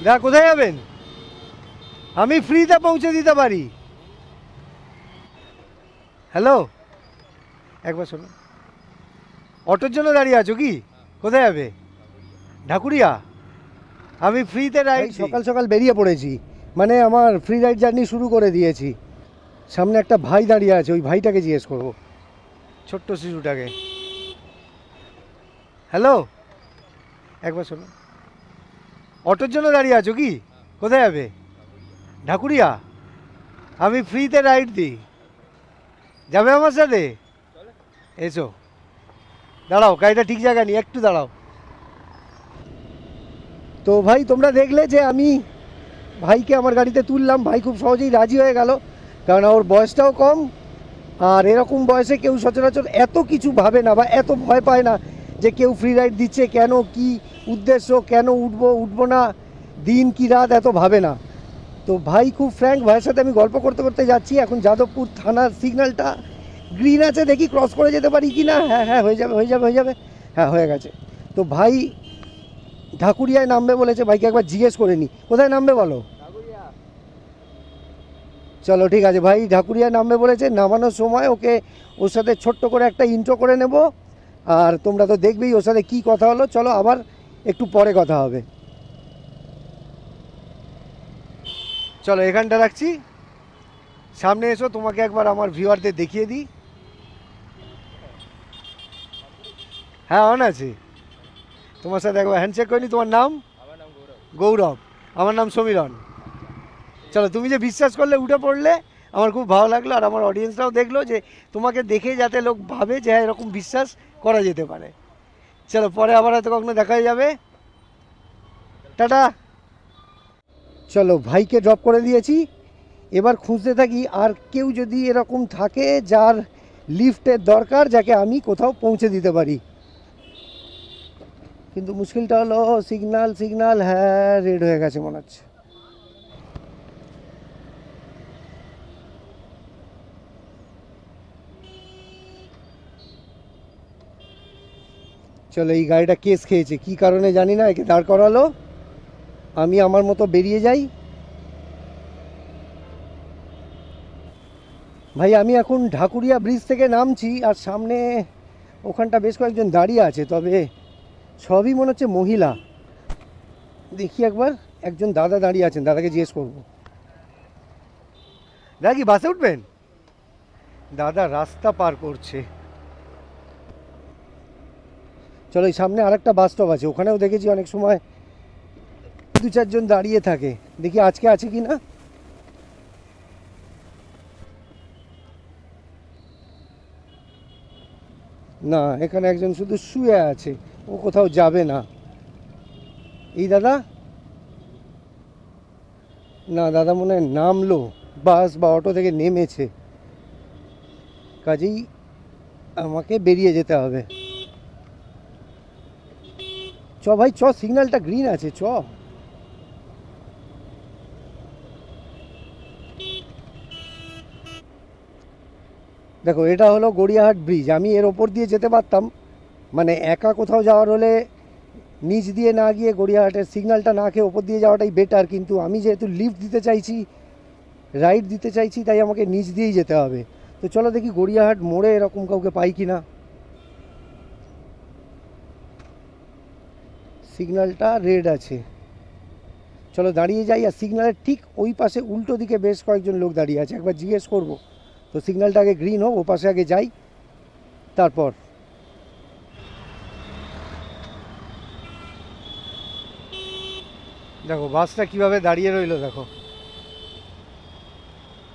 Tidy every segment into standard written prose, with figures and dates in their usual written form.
দা কোথায় যাবেন? আমি ফ্রিতে পৌঁছে দিতে পারি। হ্যালো, একবার শোনো, অটোর জন্য দাঁড়িয়ে আছো কি? কোথায় যাবে? ঢাকুরিয়া? আমি ফ্রিতে রাইড সকাল সকাল বেরিয়ে পড়েছি, মানে আমার ফ্রি রাইড জার্নি শুরু করে দিয়েছি। সামনে একটা ভাই দাঁড়িয়ে আছে, ওই ভাইটাকে জিজ্ঞেস করবো, ছোট্ট শিশুটাকে। হ্যালো, একবার শোনো, অটোর জন্য দাঁড়িয়ে আছো কি? কোথায় যাবে? ঢাকুরিয়া? আমি ফ্রিতে রাইড দিই, যাবে আমার সাথে? এসো, দাঁড়াও, গাড়িটা ঠিক জায়গায় নিয়ে একটু দাঁড়াও। তো ভাই তোমরা দেখলে যে আমি ভাইকে আমার গাড়িতে তুললাম, ভাই খুব সহজেই রাজি হয়ে গেল, কারণ ওর বয়সটাও কম। আর এরকম বয়সে কেউ সচরাচর এত কিছু ভাবে না বা এত ভয় পায় না যে কেউ ফ্রি রাইড দিচ্ছে, কেন, কি উদ্দেশ্য, কেন উঠবো না, দিন কি রাত, এত ভাবে না। তো ভাই খুব ফ্র্যাঙ্ক, ভাইয়ের সাথে আমি গল্প করতে করতে যাচ্ছি। এখন যাদবপুর থানার সিগন্যালটা গ্রিন আছে, দেখি ক্রস করে যেতে পারি কি না। হ্যাঁ হ্যাঁ, হয়ে যাবে হয়ে যাবে হয়ে যাবে, হ্যাঁ হয়ে গেছে। তো ভাই ঢাকুরিয়ায় নামবে বলেছে, ভাইকে একবার জিজ্ঞেস করে নি কোথায় নামবে বলো। চলো ঠিক আছে, ভাই ঢাকুরিয়া নামবে বলেছে। নামানোর সময় ওকে, ওর সাথে ছোট্ট করে একটা ইন্ট্রো করে নেব। আর তোমরা তো দেখবেই ওর সাথে কী কথা হলো। চলো আবার একটু পরে কথা হবে। চলো এখানটা রাখছি, সামনে এসো, তোমাকে একবার আমার ভিউয়ারদের দেখিয়ে দিই। হ্যাঁ অন আছে, তোমার সাথে একবার হ্যান্ডশেক করিনি। তোমার নাম? গৌরব। আমার নাম সমীরণ। চলো, তুমি যে বিশ্বাস করলে, উঠে পড়লে, আমার খুব ভালো লাগলো। আর আমার অডিয়েন্সরাও দেখলো যে তোমাকে দেখে যাতে লোক ভাবে যে হ্যাঁ এরকম বিশ্বাস করা যেতে পারে। চলো পরে আবার হয়তো কখনো দেখা যাবে। টাটা। চলো ভাইকে ড্রপ করে দিয়েছি, এবার খুঁজতে থাকি আর কেউ যদি এরকম থাকে যার লিফটের দরকার, যাকে আমি কোথাও পৌঁছে দিতে পারি। কিন্তু মুশকিলটা হলো সিগনাল, সিগনাল হ্যাঁ রেড হয়ে গেছে মনে হচ্ছে। চলো, এই গাড়িটা কেস খেয়েছে, কী কারণে জানি না, একে দাঁড় করালো। আমি আমার মতো বেরিয়ে যাই। ভাই আমি এখন ঢাকুরিয়া ব্রিজ থেকে নামছি, আর সামনে ওখানটা বেশ কয়েকজন দাঁড়িয়ে আছে, তবে সবই মনে হচ্ছে মহিলা। দেখি একবার, একজন দাদা দাঁড়িয়ে আছেন, দাদাকে জিজ্ঞেস করবো। দাদা কি বাসে উঠবেন? দাদা রাস্তা পার করছে। চলো, এই সামনে আরেকটা বাস স্টপ আছে, ওখানেও দেখেছি অনেক সময় দু চারজন দাঁড়িয়ে থাকে, দেখি আজকে আছে কি না। না, এখানে একজন শুধু শুয়ে আছে, ও কোথাও যাবে না। এই দাদা? না, দাদা মনে হয় নামলো, বাস বা অটো থেকে নেমেছে, কাজেই আমাকে বেরিয়ে যেতে হবে। চ ভাই চ, সিগন্যালটা গ্রিন আছে, চ। দেখো এটা হলো গড়িয়াহাট ব্রিজ, আমি এর ওপর দিয়ে যেতে পারতাম, মানে একা কোথাও যাওয়ার হলে নিচ দিয়ে না গিয়ে গড়িয়াহাটের সিগন্যালটা না খেয়ে ওপর দিয়ে যাওয়াটাই বেটার। কিন্তু আমি যেহেতু লিফট দিতে চাইছি, রাইড দিতে চাইছি, তাই আমাকে নিচ দিয়েই যেতে হবে। তো চলো দেখি গড়িয়াহাট মোড়ে এরকম কাউকে পাই কি না। সিগন্যালটা রেড আছে, চলো দাঁড়িয়ে যাই। আর সিগন্যালের ঠিক ওই পাশে উল্টো দিকে বেশ কয়েকজন লোক দাঁড়িয়ে আছে, একবার জিজ্ঞেস করবো। তো সিগন্যালটা আগে গ্রিন হোক, ও পাশে আগে যাই, তারপর। দেখো বাসটা কিভাবে দাঁড়িয়ে রইলো, দেখো।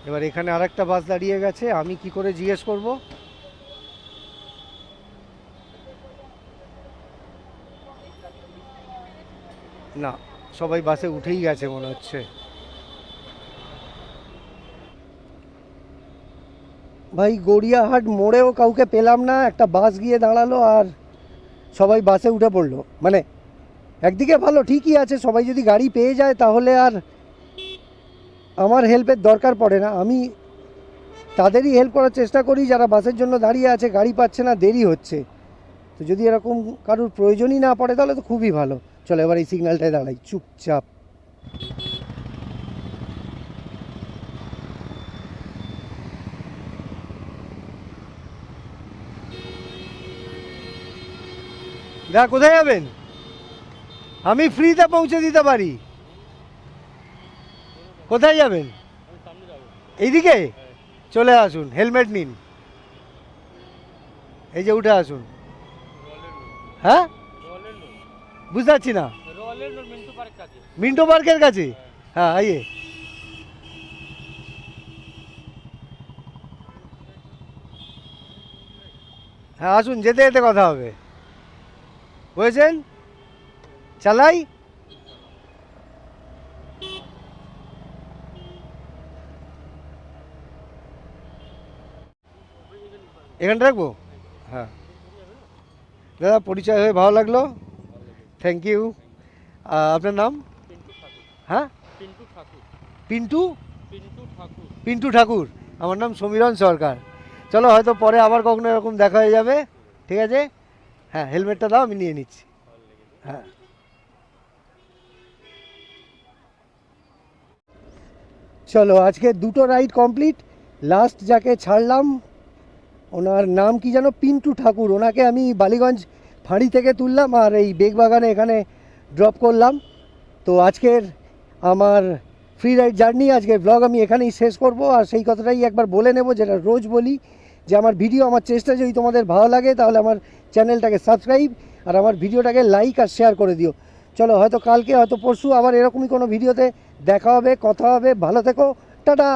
এবার এখানে আরেকটা বাস দাঁড়িয়ে গেছে, আমি কি করে জিজ্ঞেস করব? না, সবাই বাসে উঠেই গেছে মনে হচ্ছে। ভাই গড়িয়াহাট মোড়েও কাউকে পেলাম না, একটা বাস গিয়ে দাঁড়ালো আর সবাই বাসে উঠে পড়লো। মানে একদিকে ভালো, ঠিকই আছে, সবাই যদি গাড়ি পেয়ে যায় তাহলে আর আমার হেল্পের দরকার পড়ে না। আমি তাদেরই হেল্প করার চেষ্টা করি যারা বাসের জন্য দাঁড়িয়ে আছে, গাড়ি পাচ্ছে না, দেরি হচ্ছে। তো যদি এরকম কারোর প্রয়োজনই না পড়ে তাহলে তো খুবই ভালো। চলো এবার এই সিগন্যালটায় দাঁড়াই চুপচাপ। দা কোথায় যাবেন? আমি ফ্রিতে পৌঁছে দিতে পারি। কোথায় যাবেন? এইদিকে চলে আসুন, হেলমেট নিন, এই যে উঠে আসুন। হ্যাঁ বুঝতে পারছি না। মিন্টো পার্কের কাছে? হ্যাঁ আইয়ে। হ্যাঁ আসুন, যেতে যেতে কথা হবে, বুঝেছেন? চালাই। এখানটা রাখবো? হ্যাঁ দাদা, পরিচয় হয়ে ভালো লাগলো, থ্যাংক ইউ। আপনার নাম? হ্যাঁ পিন্টু? পিন্টু ঠাকুর। আমার নাম সমীরণ সরকার। চলো, হয়তো পরে আবার কখনো এরকম দেখা হয়ে যাবে, ঠিক আছে? হ্যাঁ হেলমেটটা দাও, আমি নিয়ে নিচ্ছি। হ্যাঁ চলো, আজকে দুটো রাইড কমপ্লিট। লাস্ট যাকে ছাড়লাম ওনার নাম কি যেন, পিন্টু ঠাকুর, ওনাকে আমি বালিগঞ্জ ফাঁড়ি থেকে তুললাম আর এই বেগবাগানে এখানে ড্রপ করলাম। তো আজকের আমার ফ্রি রাইড জার্নি, আজকের ব্লগ আমি এখানেই শেষ করব। আর সেই কথাটাই একবার বলে নেব, যেটা রোজ বলি, যে আমার ভিডিও, আমার চেষ্টা যদি তোমাদের ভালো লাগে তাহলে আমার চ্যানেলটাকে সাবস্ক্রাইব আর আমার ভিডিওটাকে লাইক আর শেয়ার করে দিও। চলো, হয়তো কালকে হয়তো পরশু আবার এরকমই কোনো ভিডিওতে দেখা হবে, কথা হবে। ভালো থেকো, টাটা।